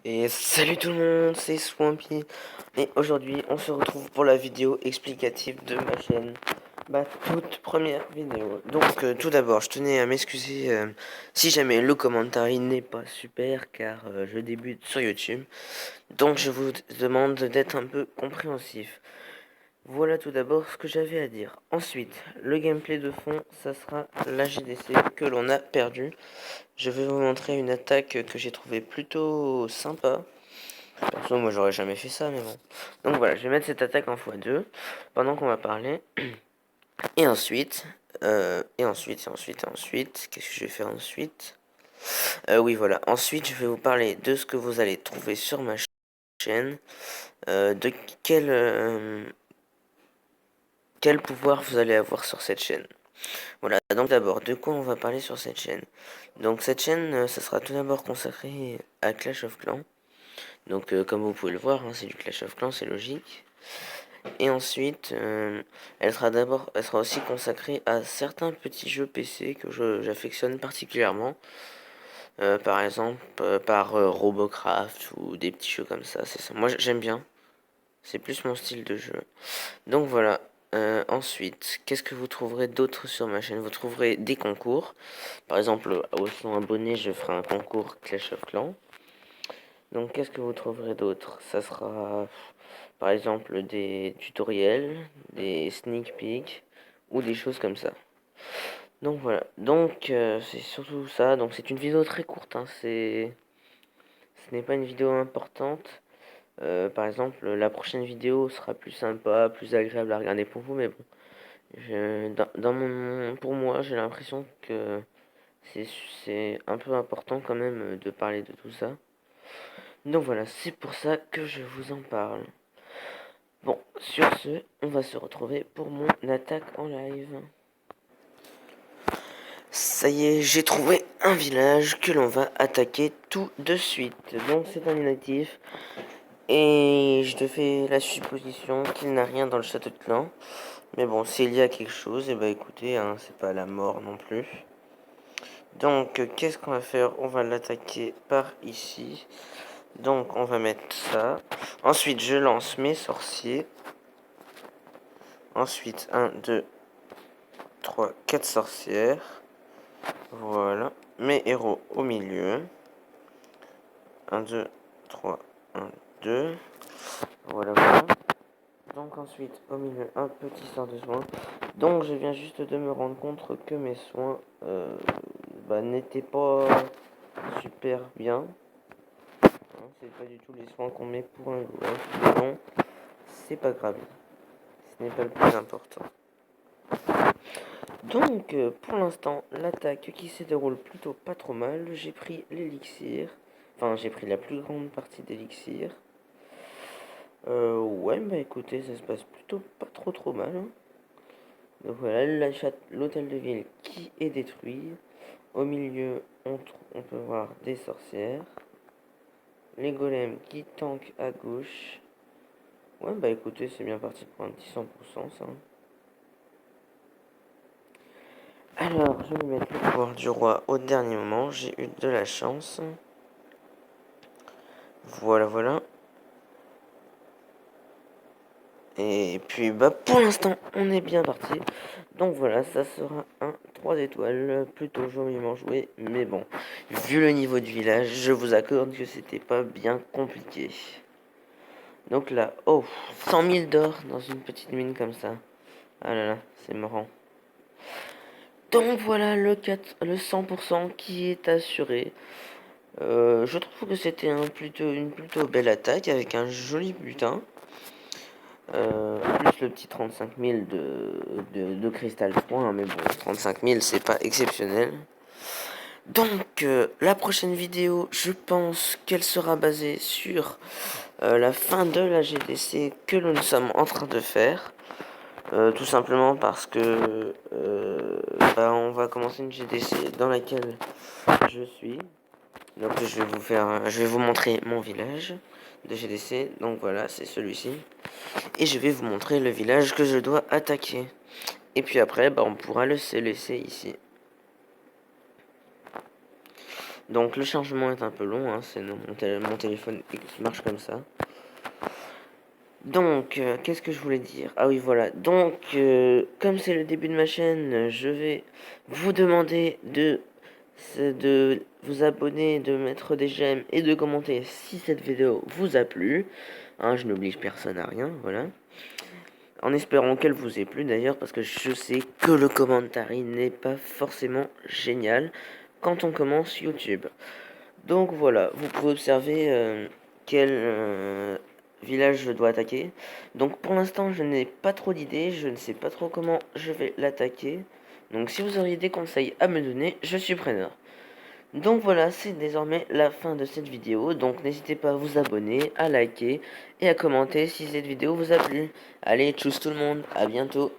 Et salut tout le monde, c'est Swampy. Et aujourd'hui, on se retrouve pour la vidéo explicative de ma chaîne. Ma toute première vidéo. Donc, tout d'abord, je tenais à m'excuser si jamais le commentaire n'est pas super, car je débute sur YouTube. Donc, je vous demande d'être un peu compréhensif. Voilà tout d'abord ce que j'avais à dire. Ensuite, le gameplay de fond, ça sera la GDC que l'on a perdu. Je vais vous montrer une attaque que j'ai trouvée plutôt sympa. Perso, moi j'aurais jamais fait ça, mais bon. Donc voilà, je vais mettre cette attaque en x2 pendant qu'on va parler. Et ensuite, qu'est-ce que je vais faire ensuite? Oui, voilà. Ensuite, je vais vous parler de ce que vous allez trouver sur ma chaîne, de quel, euh, quel pouvoir vous allez avoir sur cette chaîne. Voilà, donc d'abord, de quoi on va parler sur cette chaîne? Donc cette chaîne, ça sera tout d'abord consacré à Clash of Clans. Donc comme vous pouvez le voir, hein, c'est du Clash of Clans, c'est logique. Et ensuite, elle sera aussi consacrée à certains petits jeux PC que j'affectionne particulièrement. Par exemple, par Robocraft ou des petits jeux comme ça. C'est ça. Moi, j'aime bien. C'est plus mon style de jeu. Donc voilà. Ensuite, qu'est-ce que vous trouverez d'autre sur ma chaîne? Vous trouverez des concours. Par exemple, aux 100 abonnés, je ferai un concours Clash of Clans. Donc, qu'est-ce que vous trouverez d'autre? Ça sera par exemple des tutoriels, des sneak peeks ou des choses comme ça. Donc voilà, donc c'est surtout ça. Donc c'est une vidéo très courte, hein. Ce n'est pas une vidéo importante. Par exemple, la prochaine vidéo sera plus sympa, plus agréable à regarder pour vous, mais bon, pour moi, j'ai l'impression que c'est c'est un peu important quand même de parler de tout ça. Donc voilà, c'est pour ça que je vous en parle. Bon, sur ce, on va se retrouver pour mon attaque en live. Ça y est, j'ai trouvé un village que l'on va attaquer tout de suite. Donc c'est un inactif. Et je te fais la supposition qu'il n'a rien dans le château de clan. Mais bon, s'il y a quelque chose, et bah écoutez, hein, c'est pas la mort non plus. Donc qu'est-ce qu'on va faire? On va l'attaquer par ici. Donc on va mettre ça. Ensuite, je lance mes sorciers. Ensuite, un, 2, 3, 4 sorcières. Voilà. Mes héros au milieu. Un, 2, 3, 1, 2. Voilà, voilà. Donc ensuite, au milieu, un petit sort de soin. Donc je viens juste de me rendre compte que mes soins n'étaient pas super bien. Hein, c'est pas du tout les soins qu'on met pour un joueur. Mais bon, c'est pas grave. Ce n'est pas le plus important. Donc, pour l'instant, l'attaque qui se déroule plutôt pas trop mal. J'ai pris l'élixir. Enfin, j'ai pris la plus grande partie d'élixir. Ouais, bah écoutez, ça se passe plutôt pas trop mal, hein. Donc voilà, l'hôtel de ville qui est détruit. Au milieu, on peut voir des sorcières. Les golems qui tankent à gauche. Ouais, bah écoutez, c'est bien parti pour un petit 100% ça. Alors, je vais mettre le pouvoir du roi au dernier moment. J'ai eu de la chance. Voilà, voilà. Et puis, bah, pour l'instant, on est bien parti. Donc voilà, ça sera un 3 étoiles, plutôt joliment joué. Mais bon, vu le niveau du village, je vous accorde que c'était pas bien compliqué. Donc là, oh, 100 000 d'or dans une petite mine comme ça. Ah là là, c'est marrant. Donc voilà le 100% qui est assuré. Je trouve que c'était une plutôt belle attaque avec un joli butin. Plus le petit 35 000 de Cristal 3, hein, mais bon, 35 000 c'est pas exceptionnel. Donc la prochaine vidéo, je pense qu'elle sera basée sur la fin de la GDC que nous sommes en train de faire. Tout simplement parce que on va commencer une GDC dans laquelle je suis. Donc je vais vous montrer mon village de GDC. Donc voilà, c'est celui-ci. Et je vais vous montrer le village que je dois attaquer. Et puis après, on pourra se laisser ici. Donc le chargement est un peu long, hein, c'est mon téléphone qui marche comme ça. Donc, qu'est-ce que je voulais dire? Ah oui, voilà. Donc, comme c'est le début de ma chaîne, je vais vous demander de vous abonner, de mettre des j'aime et de commenter si cette vidéo vous a plu. Hein, je n'oblige personne à rien, voilà. En espérant qu'elle vous ait plu d'ailleurs, parce que je sais que le commentaire n'est pas forcément génial quand on commence YouTube. Donc voilà, vous pouvez observer quel village je dois attaquer. Donc pour l'instant, je n'ai pas trop d'idées, je ne sais pas trop comment je vais l'attaquer. Donc si vous auriez des conseils à me donner, je suis preneur. Donc voilà, c'est désormais la fin de cette vidéo. Donc n'hésitez pas à vous abonner, à liker et à commenter si cette vidéo vous a plu. Allez, tchuss tout le monde, à bientôt.